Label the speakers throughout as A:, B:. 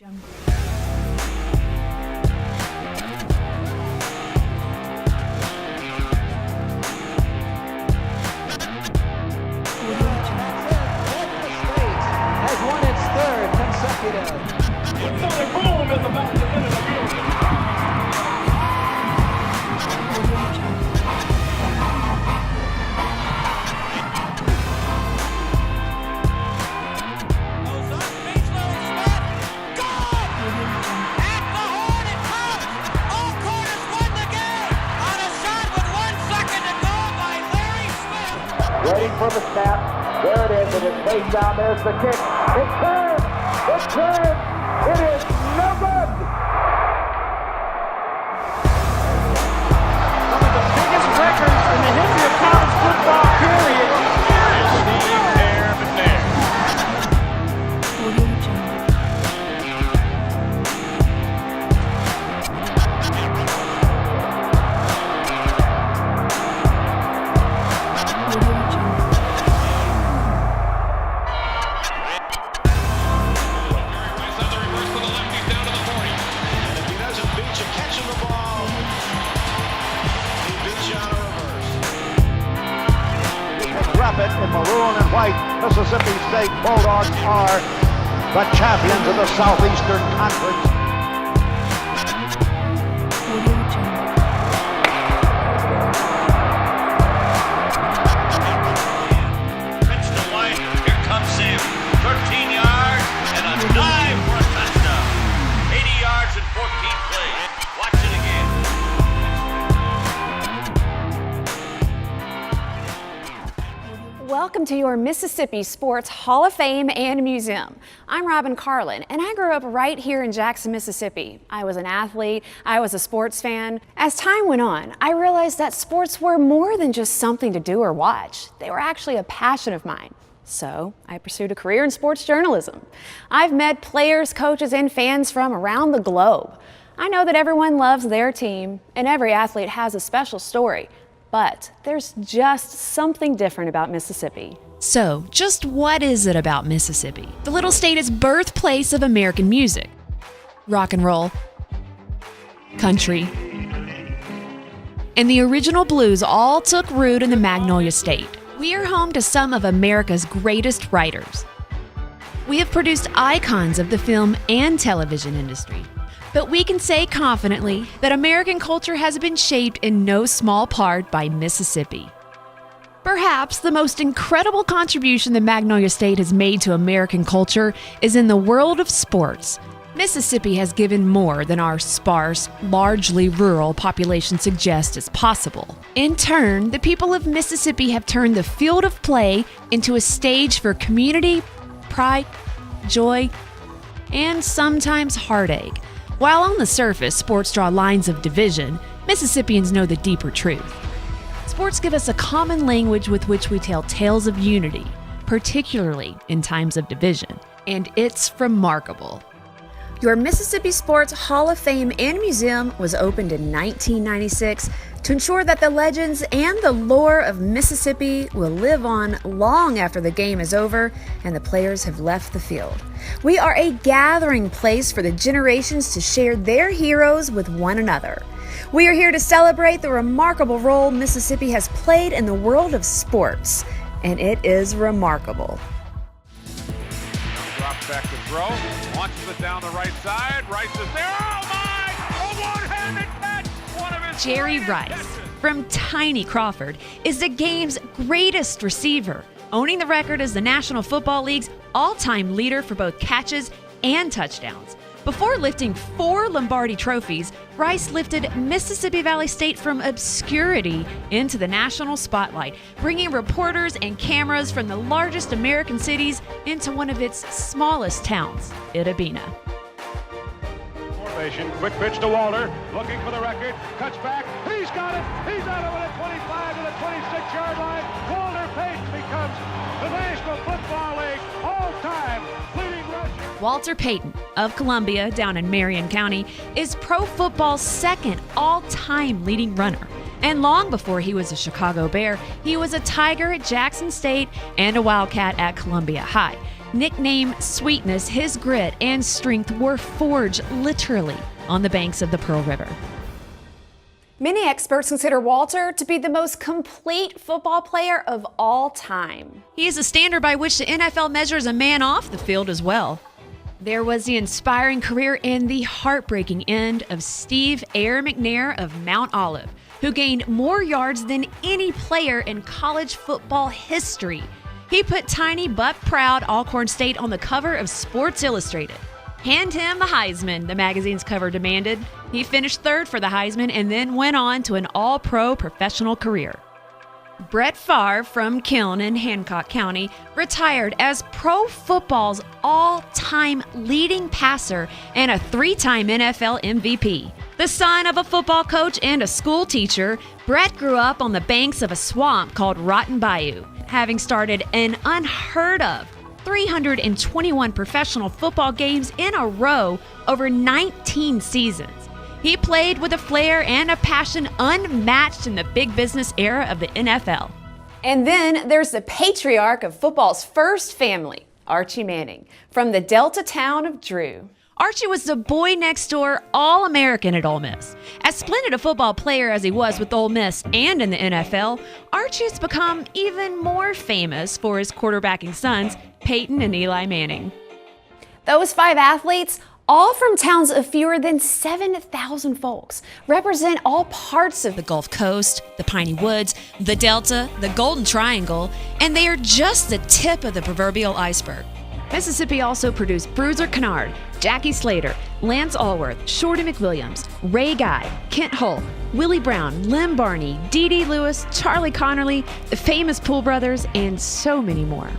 A: Has won its third consecutive.
B: Another boom is about to enter the building.
C: Waiting for the snap. There it is. It is face down. There's the kick. It turns. It turns. It is no good.
B: One of the biggest records in the history of college football, period. Steve Bear McNair.
C: In maroon and white, Mississippi State Bulldogs are the champions of the Southeastern Conference.
D: Pitch to White. Here comes Sam. 13 yards and a dive for a touchdown. 80 yards and 14 plays. Watch it again.
E: Welcome to your Mississippi Sports Hall of Fame and Museum. I'm Robin Carlin, and I grew up right here in Jackson, Mississippi. I was an athlete, I was a sports fan. As time went on, I realized that sports were more than just something to do or watch. They were actually a passion of mine. So I pursued a career in sports journalism. I've met players, coaches, and fans from around the globe. I know that everyone loves their team, and every athlete has a special story. But there's just something different about Mississippi.
F: So, just what is it about Mississippi? The little state is birthplace of American music. Rock and roll, country, and the original blues all took root in the Magnolia State. We are home to some of America's greatest writers. We have produced icons of the film and television industry. But we can say confidently that American culture has been shaped in no small part by Mississippi. Perhaps the most incredible contribution the Magnolia State has made to American culture is in the world of sports. Mississippi has given more than our sparse, largely rural population suggests is possible. In turn, the people of Mississippi have turned the field of play into a stage for community, pride, joy, and sometimes heartache. While on the surface, sports draw lines of division, Mississippians know the deeper truth. Sports give us a common language with which we tell tales of unity, particularly in times of division. And it's remarkable.
E: Your Mississippi Sports Hall of Fame and Museum was opened in 1996 to ensure that the legends and the lore of Mississippi will live on long after the game is over and the players have left the field. We are a gathering place for the generations to share their heroes with one another. We are here to celebrate the remarkable role Mississippi has played in the world of sports, and it is remarkable.
B: Drops back to throw. Launches it down the right side. Rice is there. Oh my! A one-handed catch! One of his
F: Jerry Rice, from tiny Crawford, is the game's greatest receiver, owning the record as the National Football League's all-time leader for both catches and touchdowns. Before lifting 4 Lombardi trophies, Rice lifted Mississippi Valley State from obscurity into the national spotlight, bringing reporters and cameras from the largest American cities into one of its smallest towns, Itta Bena.
B: Formation, quick pitch to Walter, looking for the record, cuts back, he's got it, he's out of it at 25 to the 26-yard line. Walter Payton becomes the National Football League all-time leading rusher.
F: Walter Payton of Columbia, down in Marion County, is pro football's second all-time leading runner. And long before he was a Chicago Bear, he was a Tiger at Jackson State and a Wildcat at Columbia High. Nicknamed Sweetness, his grit and strength were forged literally on the banks of the Pearl River.
E: Many experts consider Walter to be the most complete football player of all time.
F: He is a standard by which the NFL measures a man off the field as well. There was the inspiring career and the heartbreaking end of Steve Air McNair of Mount Olive, who gained more yards than any player in college football history. He put tiny but proud Alcorn State on the cover of Sports Illustrated. Hand him the Heisman, the magazine's cover demanded. He finished third for the Heisman and then went on to an all-pro professional career. Brett Favre from Kiln in Hancock County retired as pro football's all-time leading passer and a 3-time NFL MVP. The son of a football coach and a school teacher, Brett grew up on the banks of a swamp called Rotten Bayou, having started an unheard of 321 professional football games in a row over 19 seasons. He played with a flair and a passion unmatched in the big business era of the NFL.
E: And then there's the patriarch of football's first family, Archie Manning, from the Delta town of Drew.
F: Archie was the boy next door All-American at Ole Miss. As splendid a football player as he was with Ole Miss and in the NFL, Archie has become even more famous for his quarterbacking sons, Peyton and Eli Manning.
E: Those 5 athletes, all from towns of fewer than 7,000 folks, represent all parts of
F: The Gulf Coast, the Piney Woods, the Delta, the Golden Triangle, and they are just the tip of the proverbial iceberg. Mississippi also produced Bruiser Kennard, Jackie Slater, Lance Allworth, Shorty McWilliams, Ray Guy, Kent Hull, Willie Brown, Lem Barney, Dee Dee Lewis, Charlie Connerly, the famous Poole brothers, and so many more.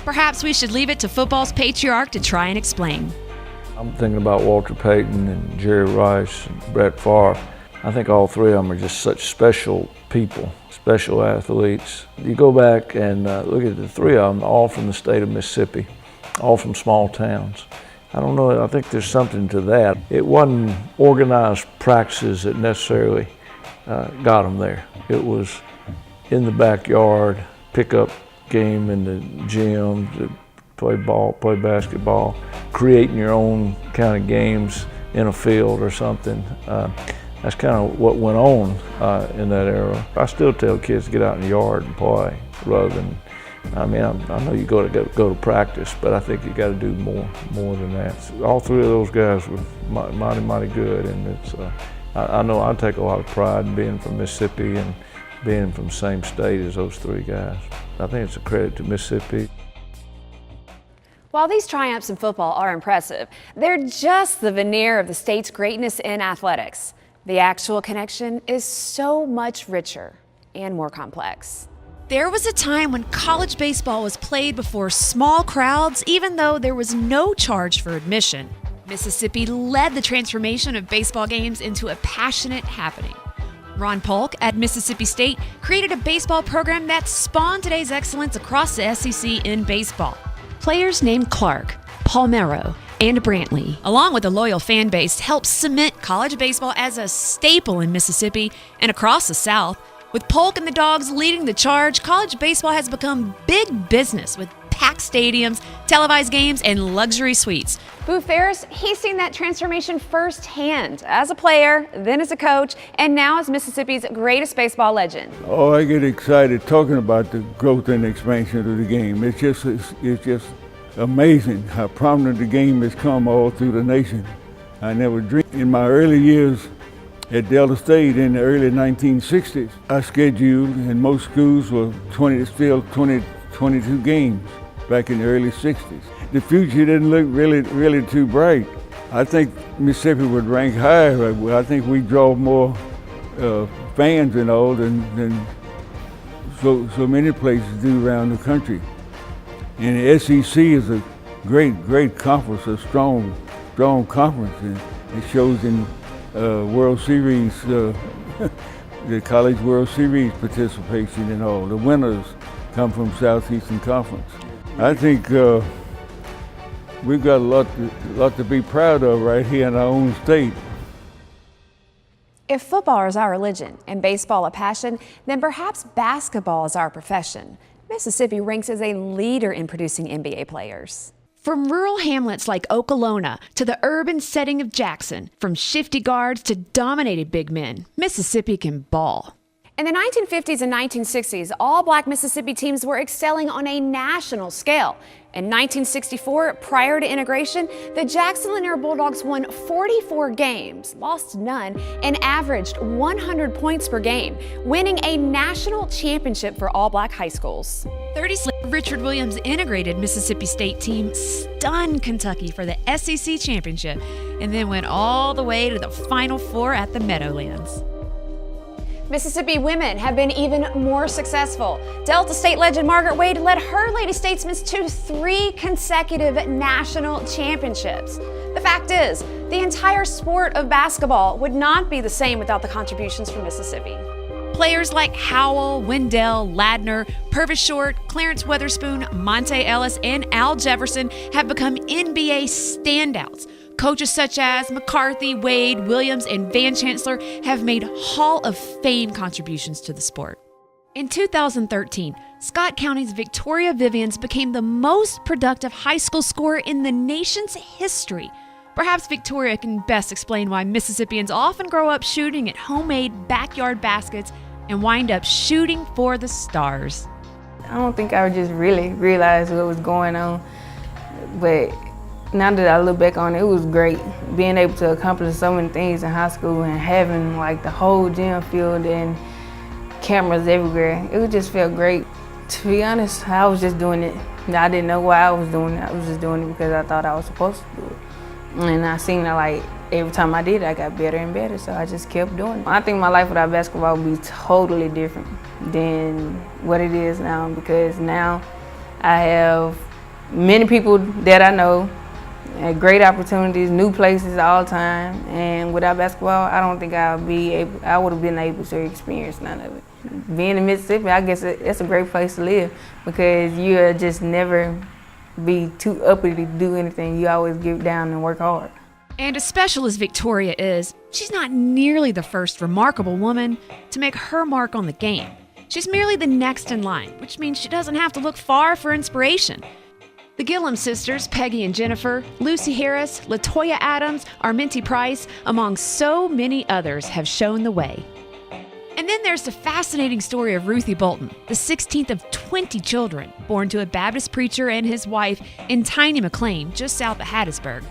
F: Perhaps we should leave it to football's patriarch to try and explain.
G: I'm thinking about Walter Payton and Jerry Rice and Brett Favre. I think all 3 of them are just such special people, special athletes. You go back and look at the 3 of them, all from the state of Mississippi, all from small towns. I don't know, I think there's something to that. It wasn't organized practices that necessarily got them there. It was in the backyard, pickup game in the gym, to play ball, play basketball, creating your own kind of games in a field or something. That's kind of what went on in that era. I still tell kids to get out in the yard and play rather than, I mean, I know you go to practice, but I think you got to do more than that. So all 3 of those guys were mighty good, and it's, I know I take a lot of pride in being from Mississippi and being from the same state as those 3 guys. I think it's a credit to Mississippi.
E: While these triumphs in football are impressive, they're just the veneer of the state's greatness in athletics. The actual connection is so much richer and more complex.
F: There was a time when college baseball was played before small crowds, even though there was no charge for admission. Mississippi led the transformation of baseball games into a passionate happening. Ron Polk at Mississippi State created a baseball program that spawned today's excellence across the SEC in baseball. Players named Clark, Palmero, and Brantley, along with a loyal fan base, helped cement college baseball as a staple in Mississippi and across the South. With Polk and the Dogs leading the charge, college baseball has become big business with packed stadiums, televised games, and luxury suites.
E: Boo Ferris, he's seen that transformation firsthand as a player, then as a coach, and now as Mississippi's greatest baseball legend.
H: Oh, I get excited talking about the growth and expansion of the game. It's just amazing how prominent the game has come all through the nation. I never dreamed in my early years at Delta State in the early 1960s. I scheduled, and most schools were 22 games back in the early 60s. The future didn't look really too bright. I think Mississippi would rank higher. I think we draw more fans and all than so many places do around the country. And the SEC is a great conference, a strong conference, and it shows in World Series, the College World Series participation and all. The winners come from Southeastern Conference. I think we've got a lot to be proud of right here in our own state.
E: If football is our religion and baseball a passion, then perhaps basketball is our profession. Mississippi ranks as a leader in producing NBA players.
F: From rural hamlets like Okolona to the urban setting of Jackson, from shifty guards to dominated big men, Mississippi can ball.
E: In the 1950s and 1960s, all black Mississippi teams were excelling on a national scale. In 1964, prior to integration, the Jackson Lanier Bulldogs won 44 games, lost none, and averaged 100 points per game, winning a national championship for all black high schools.
F: 30 Richard Williams' integrated Mississippi State team stunned Kentucky for the SEC championship and then went all the way to the Final Four at the Meadowlands.
E: Mississippi women have been even more successful. Delta State legend Margaret Wade led her Lady Statesmen to 3 consecutive national championships. The fact is, the entire sport of basketball would not be the same without the contributions from Mississippi.
F: Players like Howell, Wendell, Ladner, Purvis Short, Clarence Weatherspoon, Monte Ellis, and Al Jefferson have become NBA standouts. Coaches such as McCarthy, Wade, Williams, and Van Chancellor have made Hall of Fame contributions to the sport. In 2013, Scott County's Victoria Vivians became the most productive high school scorer in the nation's history. Perhaps Victoria can best explain why Mississippians often grow up shooting at homemade backyard baskets and wind up shooting for the stars.
I: I don't think I just really realized what was going on, but now that I look back on it, it was great. Being able to accomplish so many things in high school and having like the whole gym field and cameras everywhere, it just felt great. To be honest, I was just doing it. I didn't know why I was doing it. I was just doing it because I thought I was supposed to do it. And I seen that like every time I did it, I got better and better, so I just kept doing it. I think my life without basketball would be totally different than what it is now, because now I have many people that I know, and great opportunities, new places all the time, and without basketball, I don't think I would have been able to experience none of it. Being in Mississippi, I guess it's a great place to live, because you'll just never be too uppity to do anything. You always get down and work hard.
F: And as special as Victoria is, she's not nearly the first remarkable woman to make her mark on the game. She's merely the next in line, which means she doesn't have to look far for inspiration. The Gillum sisters, Peggy and Jennifer, Lucy Harris, LaToya Adams, Arminty Price, among so many others, have shown the way. And then there's the fascinating story of Ruthie Bolton, the 16th of 20 children, born to a Baptist preacher and his wife in tiny McLean, just south of Hattiesburg.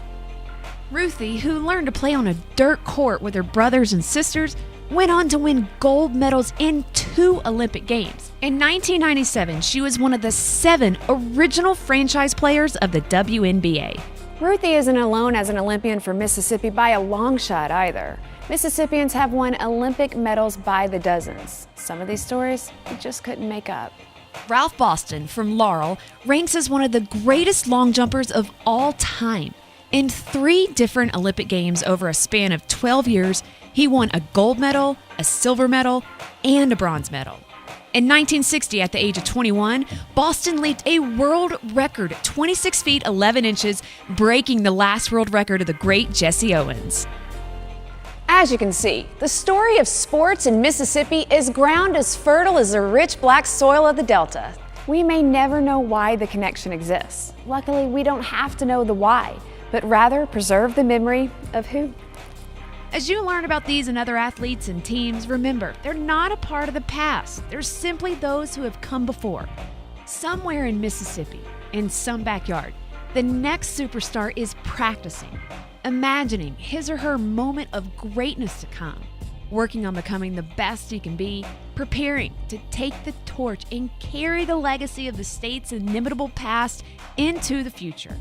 F: Ruthie, who learned to play on a dirt court with her brothers and sisters, went on to win gold medals in 2 Olympic Games. In 1997, she was one of the 7 original franchise players of the WNBA.
E: Ruthie isn't alone as an Olympian for Mississippi by a long shot either. Mississippians have won Olympic medals by the dozens. Some of these stories you just couldn't make up.
F: Ralph Boston from Laurel ranks as one of the greatest long jumpers of all time. In 3 different Olympic Games over a span of 12 years, he won a gold medal, a silver medal, and a bronze medal. In 1960, at the age of 21, Boston leaped a world record 26 feet 11 inches, breaking the last world record of the great Jesse Owens.
E: As you can see, the story of sports in Mississippi is ground as fertile as the rich black soil of the Delta. We may never know why the connection exists. Luckily, we don't have to know the why, but rather preserve the memory of who.
F: As you learn about these and other athletes and teams, remember, they're not a part of the past. They're simply those who have come before. Somewhere in Mississippi, in some backyard, the next superstar is practicing, imagining his or her moment of greatness to come, working on becoming the best he can be, preparing to take the torch and carry the legacy of the state's inimitable past into the future.